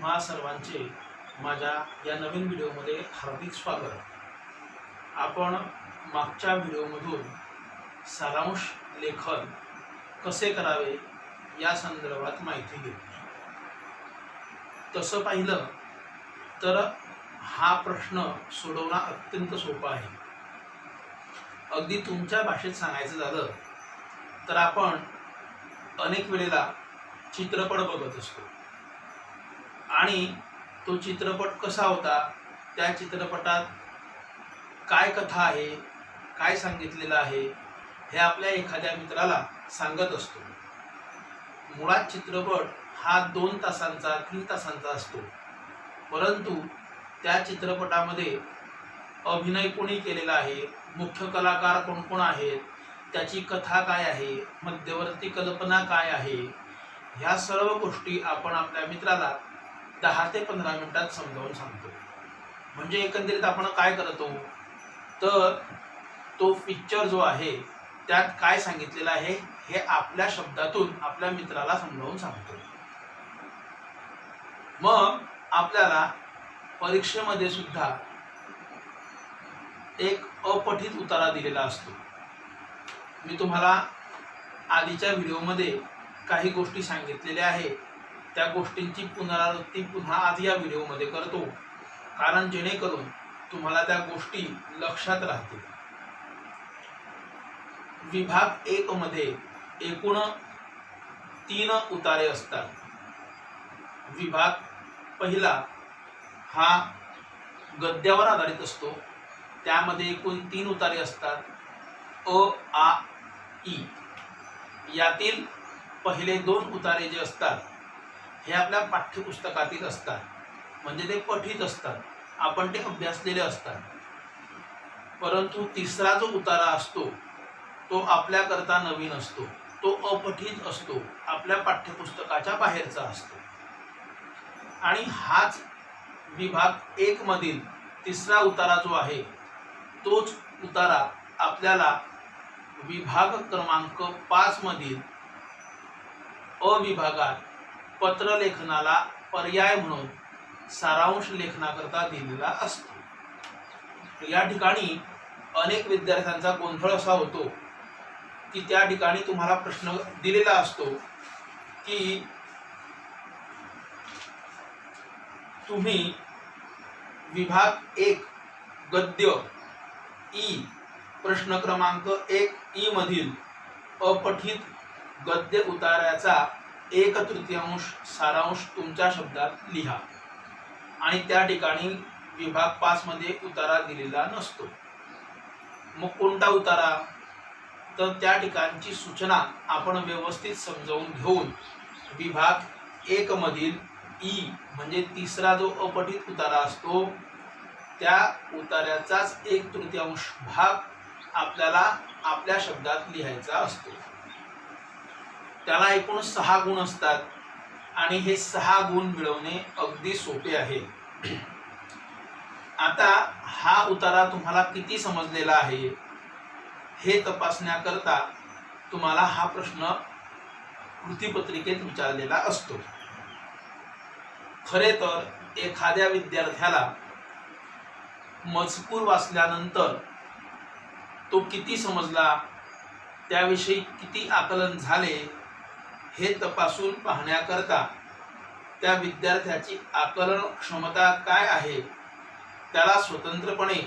तुम्हा सर्वांचे माझ्या या नवीन व्हिडिओमध्ये हार्दिक स्वागत। आपण मागच्या व्हिडिओमधून सारांश लेखन कसे करावे या संदर्भात माहिती घेतली। तसं पाहिलं तर हा प्रश्न सोडवणं अत्यंत सोपा आहे। अगदी तुमच्या भाषेत सांगायचं झालं तर आपण अनेक वेळेला चित्रपट बघत असतो आणि तो चित्रपट कसा होता, त्या चित्रपटात काय कथा आहे, काय सांगितलेलं आहे हे आपल्या एखाद्या मित्राला सांगत असतो। मुळात चित्रपट हा 2 तासांचा 3 तासांचा असतो, परंतु त्या चित्रपटामध्ये अभिनय कोणी केलेला आहे, मुख्य कलाकार कोण कोण आहेत, त्याची कथा काय आहे, मध्यवर्ती कल्पना काय आहे, ह्या सर्व गोष्टी आपण आपल्या मित्राला 10 ते 15 मिनिटात समजावून सांगतो। म्हणजे एकंदरीत आपण काय करतो तर तो पिक्चर जो आहे त्यात काय सांगितलेलं आहे हे आपल्या शब्दातून आपल्या मित्राला समजावून सांगतो। मग आपल्याला परीक्षेमध्ये सुद्धा एक अपठित उतारा दिलेला असतो। मी तुम्हाला आधीच्या व्हिडिओमध्ये काही गोष्टी सांगितलेल्या आहेत, त्या गोष्टींची पुनरावृत्ती पुन्हा आज या व्हिडिओमध्ये करतो, कारण जेणेकरून तुम्हाला त्या गोष्टी लक्षात राहतील। विभाग 1 मध्ये एकूण 3 उतारे असतात। विभाग पहिला हा गद्यावर आधारित असतो, त्यामध्ये एकूण 3 उतारे असतात, अ, आ, इ। यातील पहिले 2 उतारे जे असतात हे आपल्या पाठ्यपुस्तकातील असतात, म्हणजे ते पठित असतात, आपण ते अभ्यासलेले असतात। परंतु तिसरा जो उतारा असतो तो आपल्याकरता नवीन असतो, तो अपठित असतो, आपल्या पाठ्यपुस्तकाच्या बाहेरचा असतो। आणि हाच विभाग 1 मधील तिसरा उतारा जो आहे तोच उतारा आपल्याला विभाग क्रमांक 5 मधील अ विभागात पत्रलेखनाला पर्याय म्हणून सारांश लेखनाकरता दिलेला असतो। या ठिकाणी अनेक विद्यार्थ्यांचा गोंधळ असा होतो की त्या ठिकाणी तुम्हाला प्रश्न दिलेला असतो की तुम्ही विभाग 1 गद्य ई प्रश्न क्रमांक 1 ई मधील अपठित गद्य उतार्याचा 1/3 सारांश तुमच्या शब्दात लिहा। आणि त्या ठिकाणी विभाग 5 मध्ये उतारा दिलेला नसतो। मग कोणता उतारा, तर त्या ठिकाणची सूचना आपण व्यवस्थित समजावून घेऊन विभाग 1 मधील ई म्हणजे तिसरा जो अपठित उतारा असतो त्या उतार्याचाच 1/3 भाग आपल्याला आपल्या शब्दात लिहायचा असतो। त्याला एकूण 6 गुण असतात आणि हे 6 गुण मिळवणे अगदी सोपे आहे। आता हा उतारा तुम्हाला किती समजलेला आहे हे तपासण्याकरता तुम्हाला हा प्रश्न कृतीपत्रिकेत विचारलेला असतो। खरे तर एखाद्या विद्यार्थ्याला मजकूर वाचल्यानंतर तो किती समजला, त्याविषयी किती आकलन झाले हे तपासून पाहण्याकरता त्या विद्यार्थ्याची आकलन क्षमता काय आहे, त्याला स्वतंत्रपणे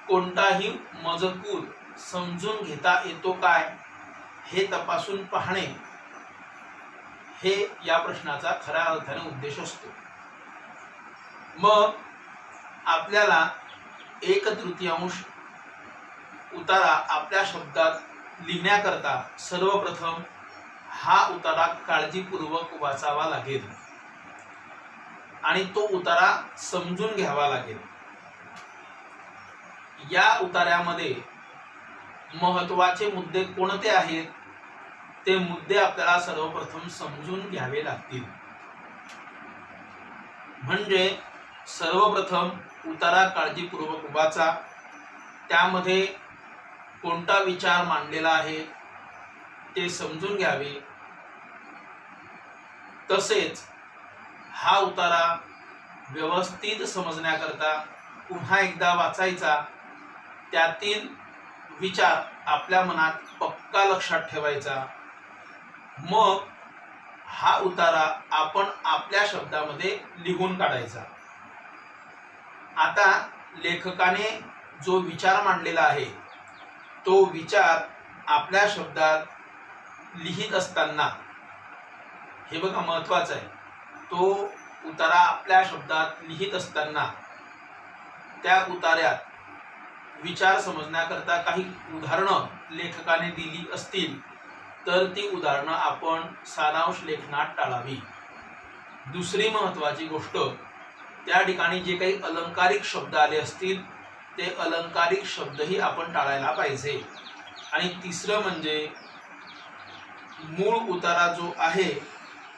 कोणताही मजकूर समजून घेता येतो काय हे तपासून पाहणे हे या प्रश्नाचा खऱ्या अर्थाने उद्देश असतो। मग आपल्याला 1/3 उतारा आपल्या शब्दात लिहिण्याकरता सर्वप्रथम हा उतारा काळजीपूर्वक वाचावा लागेल आणि तो उतारा समजून घ्यावा लागेल। या उतार्यामध्ये महत्त्वाचे मुद्दे कोणते आहेत ते मुद्दे आपल्याला सर्वप्रथम समजून घ्यावे लागतील। म्हणजे सर्वप्रथम उतारा काळजीपूर्वक वाचा, त्यामध्ये कोणता विचार मांडलेला आहे ते समजून घ्यावे। तसेच हा उतारा व्यवस्थित समजण्याकरता पुन्हा एकदा वाचायचा, त्यातील विचार आपल्या मनात पक्का लक्षात ठेवायचा, मग हा उतारा आपण आपल्या शब्दामध्ये लिहून काढायचा. आता लेखकाने जो विचार मांडलेला आहे तो विचार आपल्या शब्दात लिहित असताना, हे बघा महत्वाचं आहे, तो उतारा आपल्या शब्दात लिहित असताना त्या उतार्यात विचार समजण्याकरता काही उदाहरणं लेखकाने दिली असतील तर ती उदाहरणं आपण सारांश लेखनात टाळावी. दुसरी महत्त्वाची गोष्ट, त्या ठिकाणी जे काही अलंकारिक शब्द आले असतील ते अलंकारिक शब्दही आपण टाळायला पाहिजे. आणि तिसरं म्हणजे मूळ उतारा जो आहे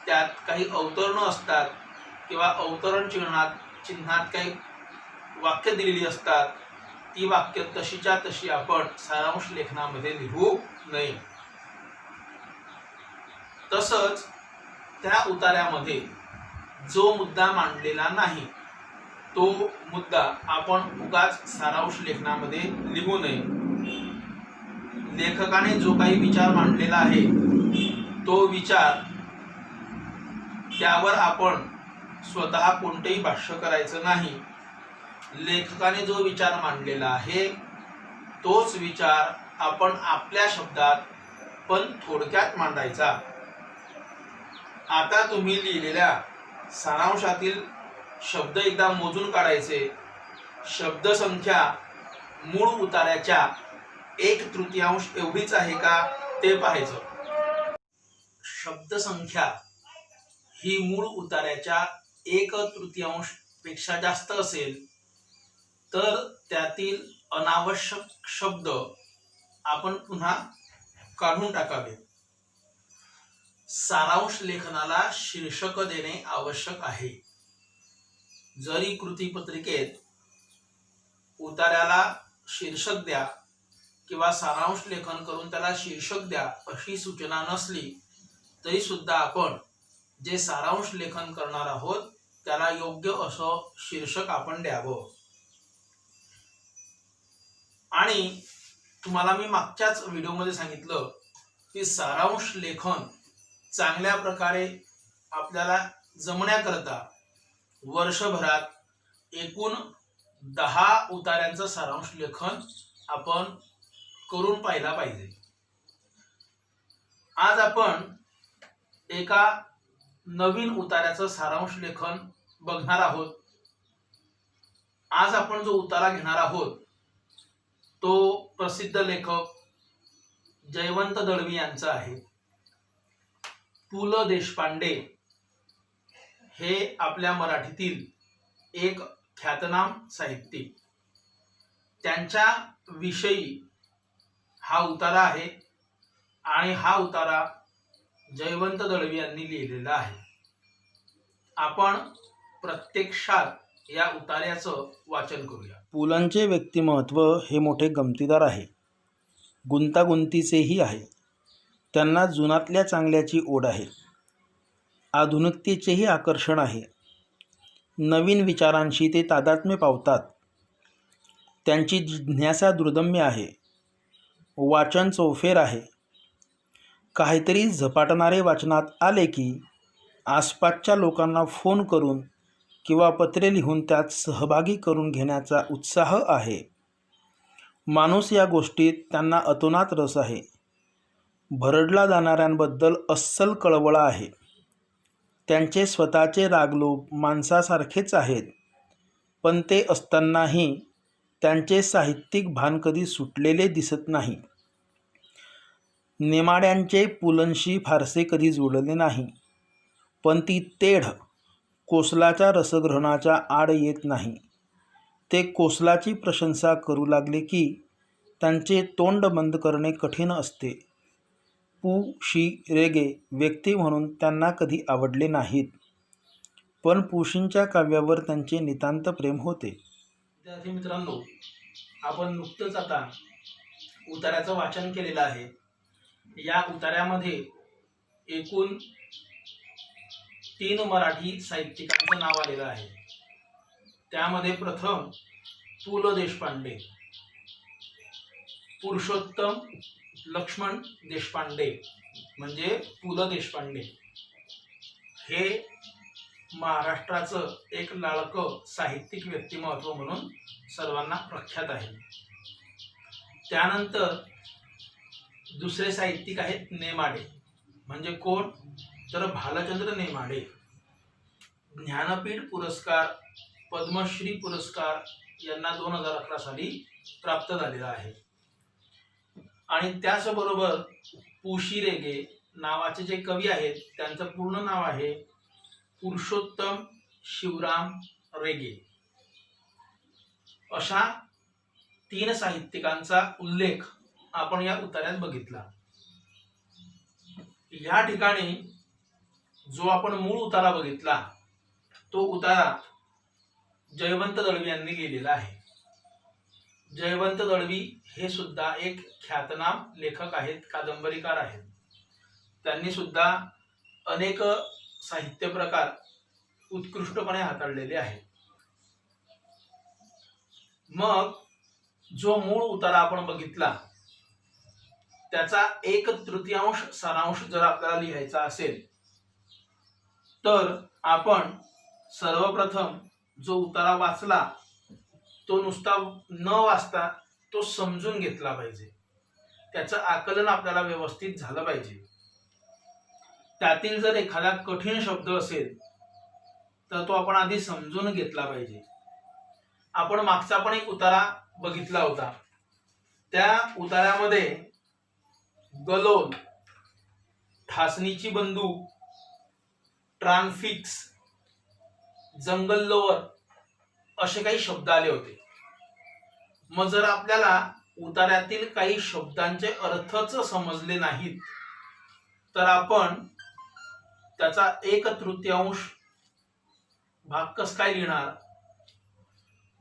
त्यात काही अवतरणं असतात किंवा अवतरण चिन्हात काही वाक्य दिलेली असतात, ती वाक्य तशीच्या तशी आपण सारांश लेखनामध्ये लिहू नये. तसंच त्या उतार्यामध्ये जो मुद्दा मांडलेला नाही तो मुद्दा आपण उगाच सारांश लेखनामध्ये लिहू नये. लेखकाने जो काही विचार मांडलेला आहे तो विचार, त्यावर आपण स्वतः कोणतेही भाष्य करायचं नाही. लेखकाने जो विचार मांडलेला आहे तोच विचार आपण आपल्या शब्दात पण थोडक्यात मांडायचा. आता तुम्ही लिहिलेल्या सारांशातील शब्द एकदा मोजून काढायचे. शब्दसंख्या मूळ उतार्याच्या 1/3 एवढीच आहे का ते पाहायचं. शब्दसंख्या ही मूळ उतार्याच्या 1/3 पेक्षा जास्त असेल तर त्यातील अनावश्यक शब्द आपण पुन्हा काढून टाकावे. सारांश लेखनाला शीर्षक देणे आवश्यक आहे. जरी कृतीपत्रिकेत उतार्याला शीर्षक द्या किंवा सारांश लेखन करून त्याला शीर्षक द्या अशी सूचना नसली तरी सुद्धा आपण जे सारांश लेखन करणार आहोत त्याला योग्य असं शीर्षक आपण द्यावं. आणि तुम्हाला मी मागच्याच व्हिडिओमध्ये सांगितलं की सारांश लेखन चांगल्या प्रकारे आपल्याला जमण्याकरता वर्षभरात एकूण 10 उतार्यांचं सारांश लेखन आपण करून पाहिला पाहिजे. आज आपण एका नवीन उतार्याचं सारांश लेखन बघणार आहोत. आज आपण जो उतारा घेणार आहोत तो प्रसिद्ध लेखक जयवंत दळवी यांचा आहे. पु ल देशपांडे हे आपल्या मराठीतील एक ख्यातनाम साहित्यिक, त्यांच्या विषयी हा उतारा आहे आणि हा उतारा जयवंत दळवी यांनी लिहिलेला आहे. आपण प्रत्यक्षात या उतार्याचं वाचन करूया. पुलंचे व्यक्तिमत्व हे मोठे गमतीदार आहे, गुंतागुंतीचेही आहे. त्यांना जुनातल्या चांगल्याची ओढ आहे, आधुनिकतेचेही आकर्षण आहे. नवीन विचारांशी ते तादात्म्य पावतात. त्यांची जिज्ञासा दुर्दम्य आहे, वाचन चौफेर आहे. काहीतरी झपाटणारे वाचनात आले की आसपासच्या लोकांना फोन करून किंवा पत्रे लिहून त्यात सहभागी करून घेण्याचा उत्साह आहे. माणूस या गोष्टीत त्यांना अतोनात रस आहे. भरडला जाणाऱ्यांबद्दल अस्सल कळवळा आहे. त्यांचे स्वतःचे रागलोभ माणसासारखेच आहेत, पण ते असतानाही त्यांचे साहित्यिक भान कधी सुटलेले दिसत नाही. नेमाड्यांचे पुलंशी फारसे कधी जोडले नाही, पण ती तेढ कोसलाच्या रसग्रहणाच्या आड येत नाही. ते कोसलाची प्रशंसा करू लागले की त्यांचे तोंड बंद करणे कठीण असते. पु. शी. रेगे व्यक्ती म्हणून त्यांना कधी आवडले नाहीत, पण पुशींच्या काव्यावर त्यांचे नितांत प्रेम होते. विद्यार्थी मित्रांनो, आपण नुकतंच आता उतार्याचं वाचन केलेलं आहे. या उतार्यामध्ये एकूण 3 मराठी साहित्यिकांचं नाव आलेलं आहे. त्यामध्ये प्रथम पु ल देशपांडे, पुरुषोत्तम लक्ष्मण देशपांडे म्हणजे पु ल देशपांडे हे महाराष्ट्राचं एक लाडकं साहित्यिक व्यक्तिमत्व म्हणून सर्वांना प्रख्यात आहे. त्यानंतर दुसरे साहित्यिक आहेत नेमाडे. म्हणजे कोण? तर भालचंद्र नेमाडे. ज्ञानपीठ पुरस्कार, पद्मश्री पुरस्कार यांना 2011 साली प्राप्त झालेला आहे. आणि त्याचबरोबर पुशी रेगे नावाचे जे कवी आहेत त्यांचं पूर्ण नाव आहे पुरुषोत्तम शिवराम रेगे. अशा 3 साहित्यिकांचा उल्लेख आपण या उतार्यात बघितला. या ठिकाणी जो आपण मूळ उतारा बघितला तो उतारा जयवंत दळवी यांनी लिहिलेला आहे. जयवंत दळवी हे सुद्धा एक ख्यातनाम लेखक आहेत, कादंबरीकार आहेत. त्यांनी सुद्धा अनेक साहित्य प्रकार उत्कृष्टपणे हाताळलेले आहेत. मग जो मूळ उतारा आपण बघितला त्याचा 1/3 सारांश जर आपल्याला लिहायचा असेल तर आपण सर्वप्रथम जो उतारा वाचला तो नुसता न वाचता तो समजून घेतला पाहिजे. त्याचं आकलन आपल्याला व्यवस्थित झालं पाहिजे. त्यातील जर एखादा कठीण शब्द असेल तर तो आपण आधी समजून घेतला पाहिजे. आपण मागचा पण एक उतारा बघितला होता. त्या उतार्यामध्ये गलोल, ठासणीची बंदूक, ट्रान्फिक्स, जंगल लोअर असे काही शब्द आले होते. मग जर आपल्याला उतार्यातील काही शब्दांचे अर्थच समजले नाहीत तर आपण त्याचा 1/3 भाग कस काय लिहिणार?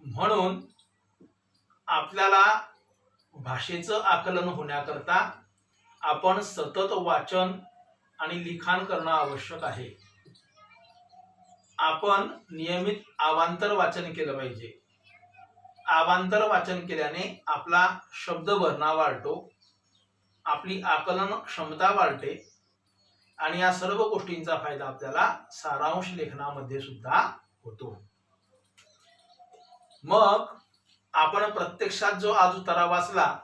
म्हणून आपल्याला भाषेचं आकलन होण्याकरता आपण सतत वाचन आणि लिखाण करणं आवश्यक आहे. आपण नियमित अवांतर वाचन केलं पाहिजे. अवांतर वाचन केल्याने आपला शब्द भरणा वाढतो, आपली आकलन क्षमता वाढते आणि या सर्व गोष्टींचा फायदा आपल्याला सारांश लेखनामध्ये सुद्धा होतो. मग आपण प्रत्यक्षात जो आज उतारा वाचला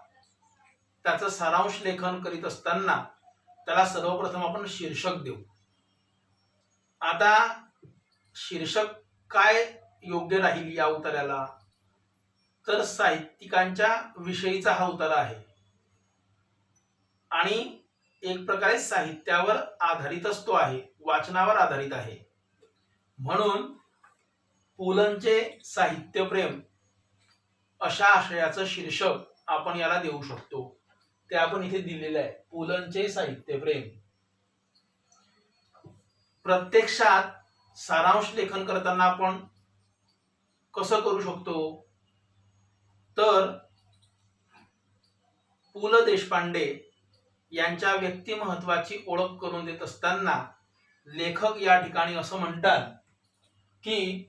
त्याचं सारांश लेखन करीत असताना त्याला सर्वप्रथम आपण शीर्षक देऊ. आता शीर्षक काय योग्य राहील या उतार्याला? तर साहित्यिकांच्या विषयीचा हा उतारा आहे आणि एक प्रकारे साहित्यावर आधारितच तो आहे, वाचनावर आधारित आहे. म्हणून पुलंचे साहित्यप्रेम अशा आशयाचं शीर्षक आपण याला देऊ शकतो. ते आपण इथे दिलेलं आहे, पुलंचे साहित्यप्रेम. प्रत्यक्षात सारांश लेखन करताना आपण कसं करू शकतो? तर पु ल देशपांडे यांच्या व्यक्तिमत्वाची ओळख करून देत असताना लेखक या ठिकाणी असं म्हणतात की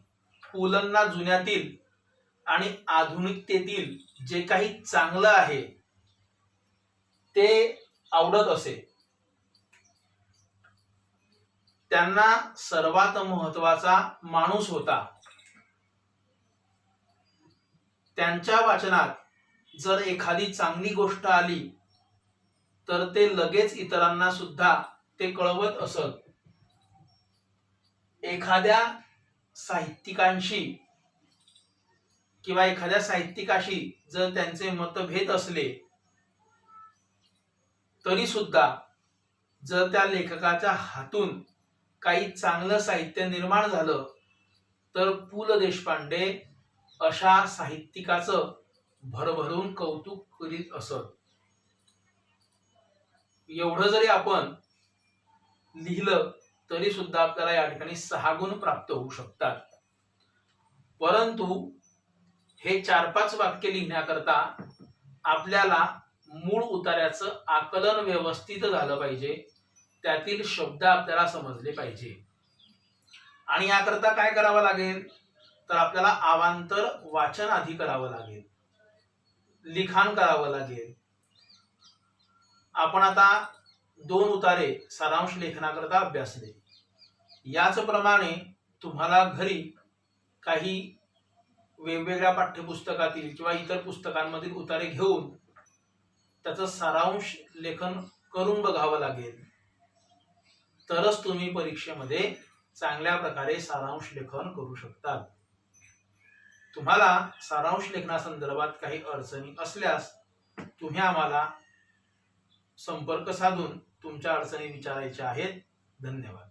पुलंना जुन्यातील आणि आधुनिकतेतील जे काही चांगलं आहे ते आवडत असे. त्यांना सर्वात महत्वाचा माणूस होता. त्यांच्या वाचनात जर एखादी चांगली गोष्ट आली तर ते लगेच इतरांना सुद्धा ते कळवत असत. एखाद्या साहित्यिकांशी किंवा एखाद्या साहित्यिकाशी जर त्यांचे मतभेद असले तरी सुद्धा जर त्या लेखकाच्या हातून काही चांगलं साहित्य निर्माण झालं तर पु ल देशपांडे अशा साहित्यिकाचं भरभरून कौतुक करीत असत. एवढं जरी आपण लिहिलं तरी सुद्धा आपल्याला या ठिकाणी 6 गुण प्राप्त होऊ शकतात. परंतु हे 4-5 वाक्य लिहिण्याकरता आपल्याला मूळ उतार्याचं आकलन व्यवस्थित झालं पाहिजे. त्यातील शब्द आपल्याला समजले पाहिजे. आणि याकरता काय करावं लागेल तर आपल्याला अवांतर वाचन आधी करावं लागेल, लिखाण करावं लागेल. आपण आता 2 उतारे सारांश लेखनाकरता अभ्यासले. याचप्रमाणे तुम्हाला घरी काही वेगवेगळ्या पाठ्यपुस्तकातील किंवा इतर पुस्तकांमधील उतारे घेऊन त्याचं सारांश लेखन करून बघावं लागेल. तरच तुम्ही परीक्षेमध्ये चांगल्या प्रकारे सारांश लेखन करू शकता. तुम्हाला सारांश लेखनासंदर्भात काही अडचणी असल्यास तुम्ही आम्हाला संपर्क साधून तुमच्या अडचणी विचारायच्या आहेत. धन्यवाद.